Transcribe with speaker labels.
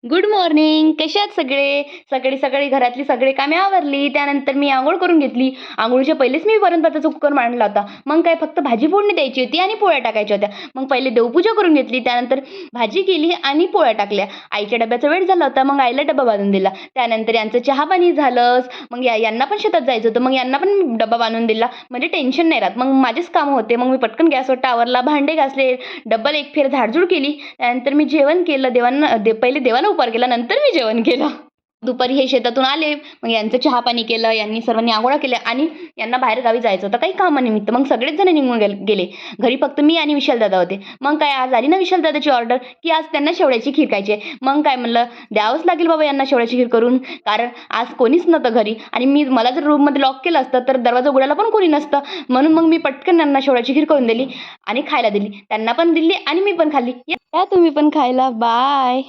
Speaker 1: Good morning. कसे आहात सगळे? सकाळी सकाळी घरातली सगळी कामे आवरली. त्यानंतर मी अंघोळ करून घेतली. अंघोळीच्या पहिलेच मी वरण-भाताचा कुकर मांडला होता. मग काय फक्त भाजी फोडणी द्यायची होती आणि पोळ्या टाकायच्या होत्या. मग पहिले देवपूजा करून घेतली. त्यानंतर भाजी केली आणि पोळ्या टाकल्या. आईच्या डब्याचा वेळ झाला होता. मग आईला डबा बांधून दिला. त्यानंतर यांचं चहा-पाणी झालं. मग यांना पण शेतात जायचं होतं. मग यांना पण डबा बांधून दिला. म्हणजे टेन्शन नाही राहत. मग माझेच कामं होते. मग मी पटकन गॅसवर आवरला, भांडे घासले, डबल एक फेर झाडझूड केली. त्यानंतर मी जेवण केलं. पहिले देवाला उपहार केला, नंतर मी जेवण केलं. दुपारी हे शेतातून आले. मग यांचं चहा-पाणी केलं. यांनी सर्वांनी अंघोळ्या केल्या आणि यांना बाहेरगावी जायचं होतं काही कामानिमित्त. मग सगळेच जण निघून गेले. घरी फक्त मी आणि विशालदादा होते. मग काय आज आली ना विशालदादाची ऑर्डर, की आज त्यांना शेवयाची खीर खायची आहे. मग काय म्हणलं द्यावंच लागेल बाबा यांना शेवयाची खीर करून. कारण आज कोणीच नव्हतं घरी आणि मला जर रूममध्ये लॉक केलं असतं तर दरवाजा उघडायला पण कोणी नसतं. म्हणून मग मी पटकन त्यांना शेवयाची खीर करून दिली आणि खायला दिली. त्यांना पण दिली आणि मी पण खाल्ली. या तुम्ही पण खायला. बाय.